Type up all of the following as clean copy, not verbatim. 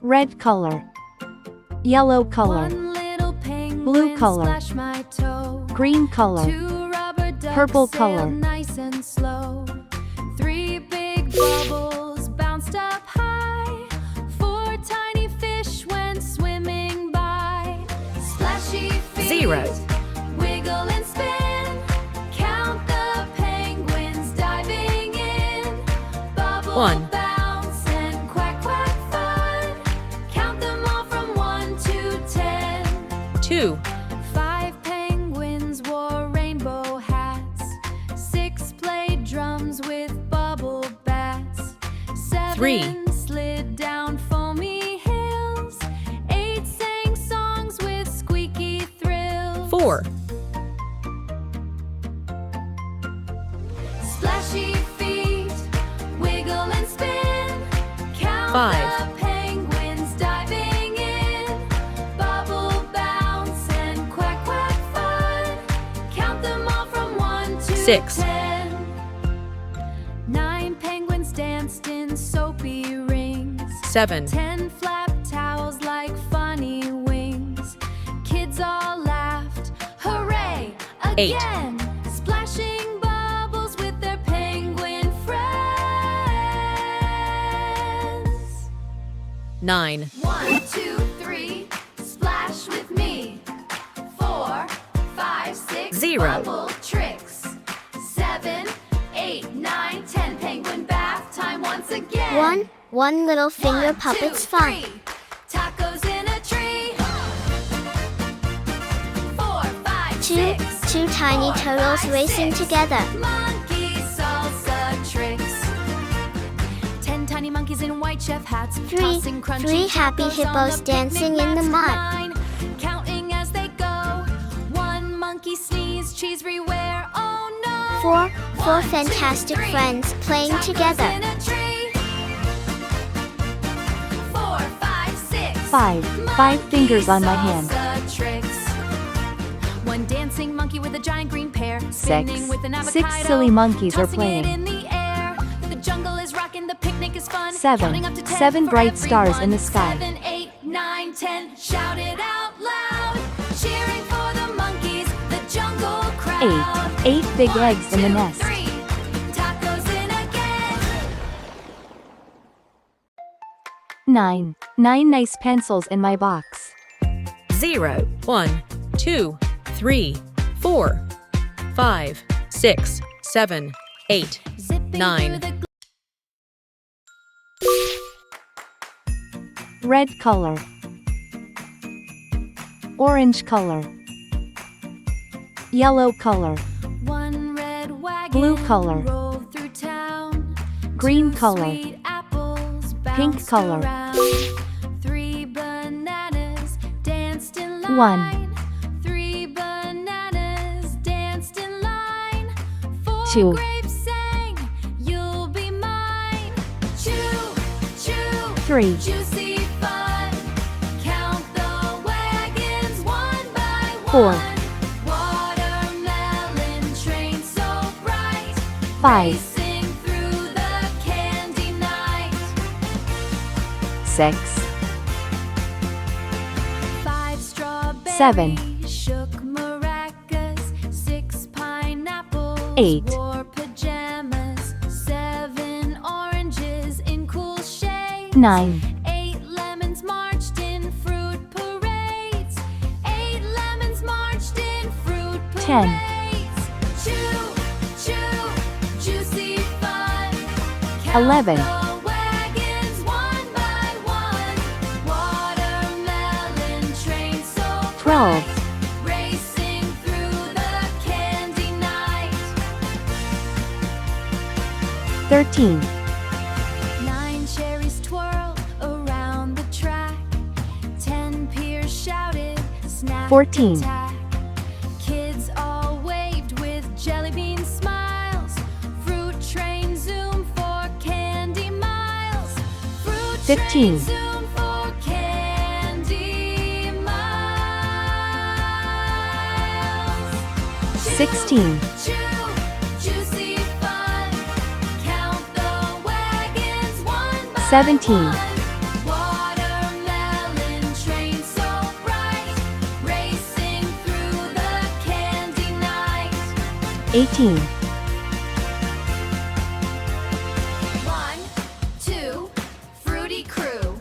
Red color, yellow color, blue color, green color, purple color. Nice and slow. 3 big bubbles bounced up high. 4 tiny fish went swimming by. Splashy feet, 0. wiggle and spin. Count the penguins diving in. Bubble 1. bounce and quack quack fun. Count them all from 1 to 10. 2. 5 penguins wore rainbow hats. 6 played drums with bubble bats. 7 3. slid down foamy hills. 8 sang songs with squeaky thrills. 4. Splashy feet, wiggle and spin. Count 5. the penguins diving in. Bubble bounce and quack quack fun. Count them all from 1 to 6. 10. 9 penguins danced in soapy rings. 7. 10 flapped towels like funny wings. Kids all laughed, hooray, 8. again. Splashing bubbles with their penguin friends. 9. 1, 2, 3, splash with me. 4, 5, 6, 0. bubble tricks. 7, 8, 9, 10, penguin bath time once again. One little finger 1, puppet's 2, fun. 3, tacos in a tree. 4, 5, 6, Two tiny 4, turtles 5, racing 6, together. monkey salsa tricks. 10 tiny monkeys in white chef hats. tossing crunchy Three happy tacos on hippos the dancing picnic in the mats. mud. 9, counting as they go. 1 monkey sneeze, cheese everywhere. Oh no. Four 1, 2, fantastic 3, friends playing tacos together. in a tree. 4, 5, 6. 5 fingers on my hand. Salsa tricks. 1 dancing monkey with a giant green pear. 6 Spinning with an avocado. silly monkeys are Tossing it playing. in the air. The jungle is rocking, the picnic is fun. 7 Counting up to 10 7 for bright stars in the everyone. sky. 7, 8, 9, 10. Shout it out loud. Cheering for the monkeys, the jungle crowd. 8 big 1, eggs in the 2, nest. 3, tacos in again. 9 nice pencils in my box. 0. 1, 2, 3, 4, 5, 6, 7, 8, Zipping 9. through the Red color, orange color, yellow color, 1 red wagon blue color, rolled through town. green 2 color, sweet apples pink bounced color. around. 3 bananas danced in line. 1 3 bananas danced in line. 4 2 grapes sang, you'll be mine. Chew, chew, 3 juicy fun. Count the wagons 1 by 1. 4 Watermelon train so bright. 5 Racing through the candy night. 6 5 strawberries 7 shook maracas. 6 pineapples 8 wore pajamas. 7 oranges in cool shades. 9 8 lemons marched in fruit parades. 8 lemons marched in fruit parades. 10 Chew, chew, juicy fun. 11 Count the wagons 1 by 1. Watermelon train so 12 bright. Racing through the candy night. 13 9 cherries twirl around the track. 10 peers shouted, snack 14 attack. Kids all waved with jelly bean smiles. Fruit train zoom for candy miles. Fruit 15 train zoom for candy miles. 16 Chew, juicy fun. Count the wagons 1 by 17. Watermelon train so bright, racing through the candy night. 18. 1, 2, fruity crew.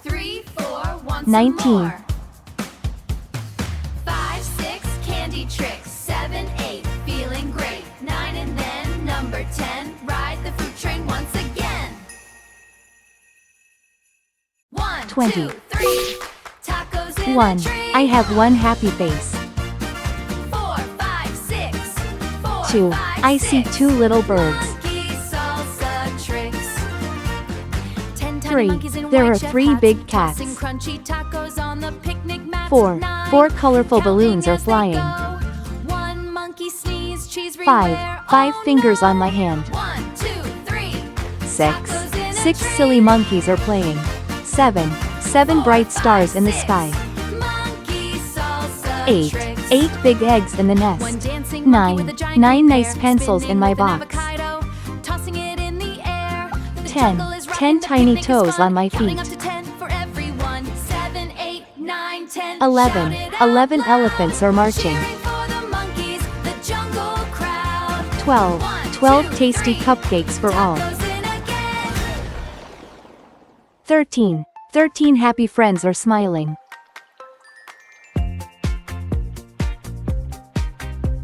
3, 4, want some 19. more. 5, 6, candy tricks. 7, 8, feeling great. 9 and then number 10, ride the fruit train once again. 1, 20. 2, 3, tacos in 1. a tree. I have one happy face. 4, 5, 6, 4, 2. 5, I see 6. 2 little birds. Monkey salsa tricks. 10 tiny 3. monkeys in There white are chef 3 hats, big cats. tossing crunchy tacos on the picnic mats. 4. 9, 4 colorful counting balloons are as they flying. go. 1 monkey sneeze, cheese 5. everywhere 5 all fingers on my night. hand. 1, 2, 3. 6. Tacos in a 6 tree. silly monkeys are playing. 7. 7 bright stars in the sky. Monkey salsa 8. tricks. 8 big eggs in the One nest. dancing monkey 9. with a giant 9 bear, nice pencils in spinning my with an box. avocado, tossing it in the air. The 10. jungle is 10 rocking, the tiny picnic is toes fun, on my counting feet. up to 10 for everyone. 7, 8, 9, 10. 11. Shout it out 11 loud. elephants are marching. Cheering for the monkeys, the jungle crowd. 12. 1, 12 2, tasty 3. cupcakes for all. Tacos in again. 13. 13 happy friends are smiling.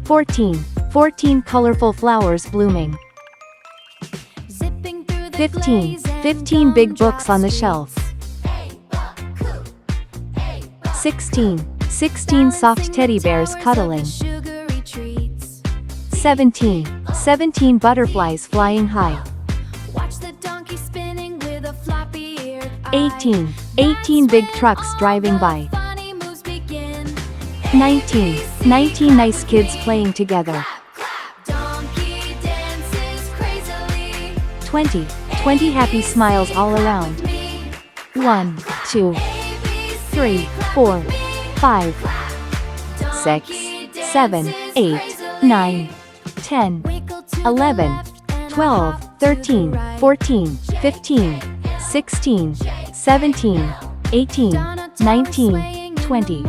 14. 14 colorful flowers blooming. Zipping through the 15. glaze and 15 big books on the gumdrop shelf. sweets. Hey, Buck-Coo. Hey, Buck- 16. 16 soft teddy bears cuddling. 17. 17 butterflies flying high. Watch the donkey spinning with a floppy-eared eye. 18. 18 big trucks driving by. Funny moves begin. 19. 19 nice kids playing together. Clap, donkey dances crazily. 20. 20 happy smiles all around. 1, 2, 3, 4, 5, 6, 7, 8, 9, 10, 11, 12, 13, 14, 15, 16, 17, 18, 19, 20.